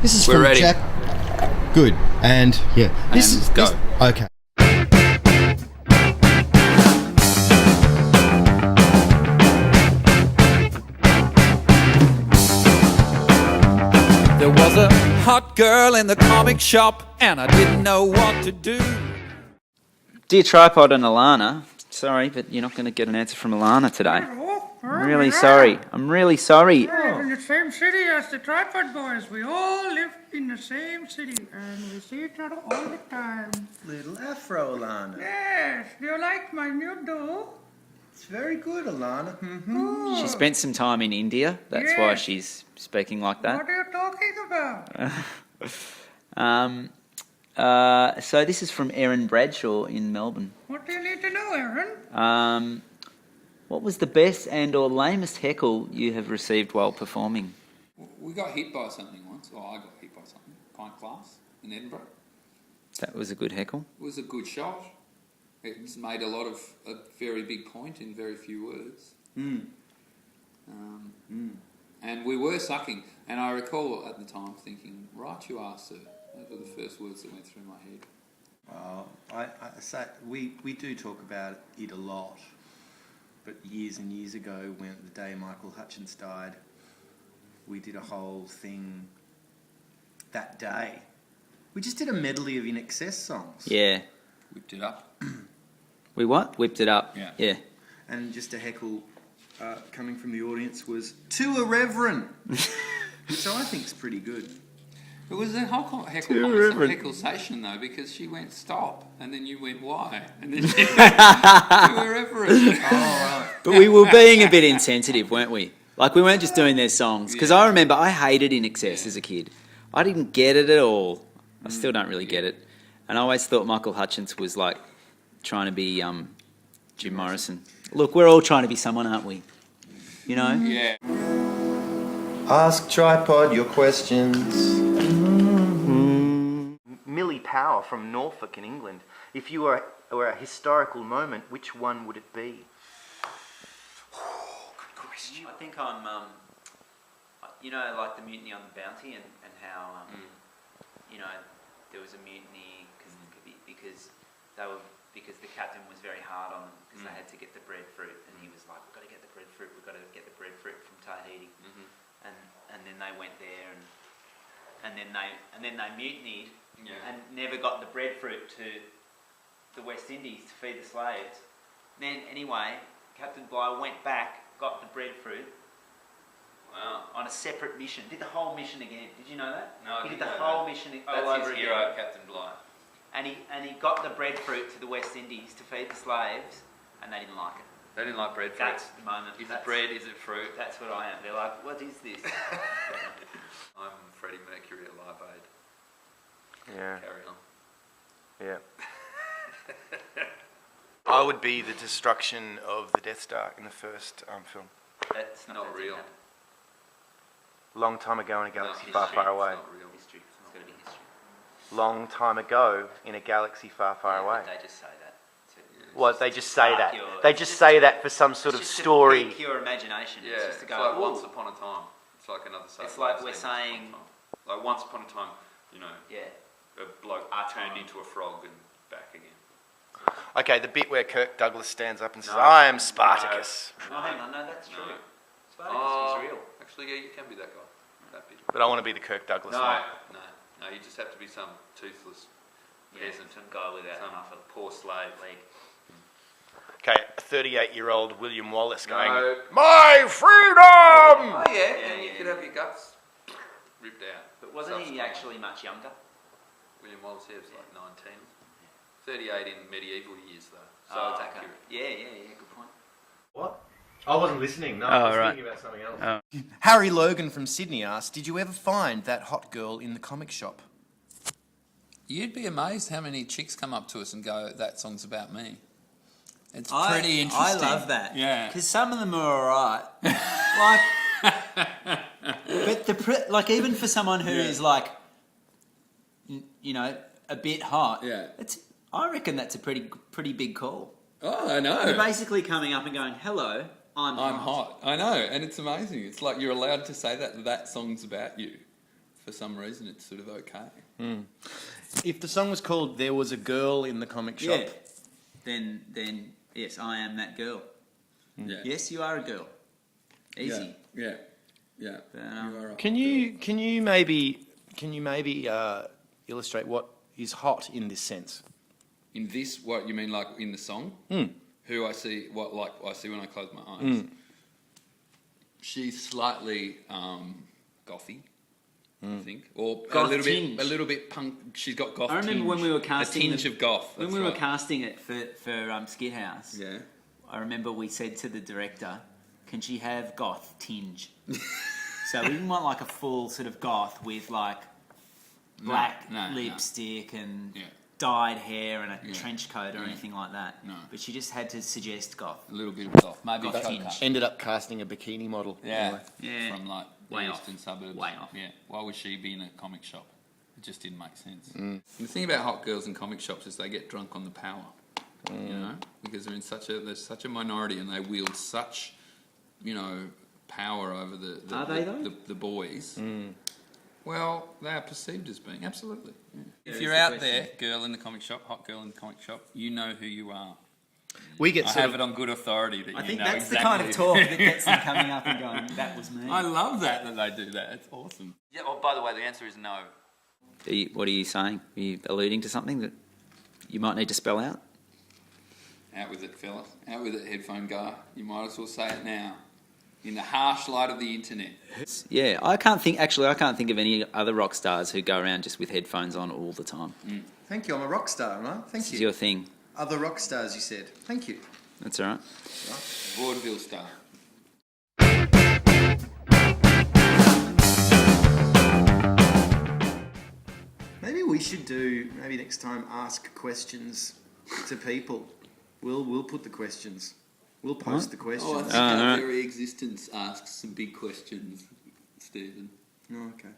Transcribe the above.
This is We're from ready. Jack. Good. And yeah. This And is go. Okay. There was a hot girl in the comic shop, and I didn't know what to do. Dear Tripod and Alana, sorry, but you're not going to get an answer from Alana today. I'm really sorry. I'm really sorry. We live in the same city as the Tripod Boys. We all live in the same city and we see each other all the time. Little Afro, Alana. Yes, do you like my new do? It's very good, Alana. Mm-hmm. She spent some time in India. That's why Yes. she's speaking like that. What are you talking about? So this is from Erin Bradshaw in Melbourne. What do you need to know, Aaron? What was the best and or lamest heckle you have received while performing? We got hit by something once. I got hit by something. Pint glass in Edinburgh. That was a good heckle. It was a good shot. It's made a very big point in very few words. And we were sucking. And I recall at the time thinking, right you are, sir. Those were the first words that went through my head. Well, I say we do talk about it a lot, but years and years ago, when the day Michael Hutchins died, we did a whole thing that day. We just did a medley of InXS songs. Yeah. Whipped it up. We what? Whipped it up. Yeah. And just a heckle coming from the audience was too irreverent, which I think's pretty good. It was a whole heckle session though, because she went stop, and then you went why, and then she went too irreverent. But we were being a bit insensitive, weren't we? Like, we weren't just doing their songs. Because I remember I hated InXS as a kid. I didn't get it at all. I still don't really get it. And I always thought Michael Hutchins was like trying to be Jim Morrison. Look, we're all trying to be someone, aren't we? You know? Yeah. Ask Tripod your questions. Millie Power from Norfolk in England. If you were a historical moment, which one would it be? Good question. I think I'm, you know, like the mutiny on the Bounty and how, you know, there was a mutiny because the captain was very hard on them because they had to get the breadfruit, and he was like, we've got to get the breadfruit from Tahiti. And then they went there and then they mutinied and never got the breadfruit to the West Indies to feed the slaves. Then anyway, Captain Bligh went back, got the breadfruit. Wow. On a separate mission. Did the whole mission again. Did you know that? No, he did the whole mission all over again. Hero, Captain Bligh. And he got the breadfruit to the West Indies to feed the slaves, and they didn't like it. They didn't like breadfruit. That's the moment. Is it bread? Is it fruit? That's what I am. They're like, what is this? I'm Freddie Mercury at Live Aid. Yeah. Carry on. Yeah. I would be the destruction of the Death Star in the first film. That's Not real. Long time ago in a galaxy History. far, far away. It's not real. History. It's got to be history. Long time ago in a galaxy far, far away. They just say that. What, they just say that? Your- They just say that for some sort of It's just to story. pique your imagination. Yeah, It's just to it's go, like "Ooh." Once Upon a Time. It's like another say. It's like we're saying, like Once Upon a Time, you know, yeah. a bloke Our turned time. into a frog and back again. Okay, the bit where Kirk Douglas stands up and says, I am Spartacus. No, hang on, no, that's true. No. Spartacus was real. Actually, yeah, you can be that guy. That bit. But I want to be the Kirk Douglas one. No, you just have to be some toothless peasant. Some guy without Some half a poor slave. leg. Okay, 38-year-old William Wallace going, No. My freedom! Oh yeah, and you yeah, could have your guts ripped out. But wasn't he Subsequently. actually much younger? William Wallace, yeah, was like 19. 38 in medieval years though, so Oh, it's okay. accurate. Yeah, good point. What? I wasn't listening, no. Oh, I was right. thinking about something else. Harry Logan from Sydney asked, did you ever find that hot girl in the comic shop? You'd be amazed how many chicks come up to us and go, that song's about me. It's I pretty interesting. I love that. Yeah. Because some of them are alright. But like even for someone who is like, you know, a bit hot. Yeah. I reckon that's a pretty big call. Oh, I know. You're basically coming up and going, hello, I'm I'm hot. I know, and it's amazing. It's like you're allowed to say that song's about you for some reason it's sort of okay. If the song was called "There Was a Girl in the Comic Shop," Yeah. Then yes, I am that girl. Yeah. Yes, you are a girl. Easy. Yeah. But, You are right. can you maybe illustrate what is hot in this sense? In this, what you mean, like in the song? Who I see, I see when I close my eyes. She's slightly gothy, I think, or Goth a tinge. little bit punk. She's got goth. I remember when we were casting a tinge of goth. When that's we were right. casting it for Skid House. Yeah. I remember we said to the director, "Can she have goth tinge?" So we didn't want like a full sort of goth with like black no. lipstick and Yeah. dyed hair and a Yeah. trench coat or Yeah. anything like that. No. But she just had to suggest goth. A little bit of goth, maybe Goth cocoa. tinge. Ended up casting a bikini model. Yeah. Yeah. From like the Way off. eastern suburbs. Way off. Yeah. Why would she be in a comic shop? It just didn't make sense. The thing about hot girls in comic shops is they get drunk on the power. You know, because they're there's such a minority and they wield such, power over the Are they though? the boys. Well, they are perceived as being absolutely. Yeah. If That you're is the out question. there, girl in the comic shop, hot girl in the comic shop, you know who you are. We get I sort have of it on good authority that I you think know that's exactly. the kind of talk that gets them coming up and going, "That was me." I love that they do that. It's awesome. Yeah. Well, by the way, the answer is no. What are you saying? Are you alluding to something that you might need to spell out? Out with it, fellas. Out with it, headphone guy. You might as well say it now. In the harsh light of the internet. Yeah, I can't think of any other rock stars who go around just with headphones on all the time. Thank you. I'm a rock star, right? Thank This you. is your thing. Other rock stars, you said. Thank you. That's all right. Vaudeville star. Maybe we should do. Maybe next time, ask questions to people. We'll put the questions. We'll post the Oh, I questions. think our very existence asks some big questions, Stephen. Oh, okay.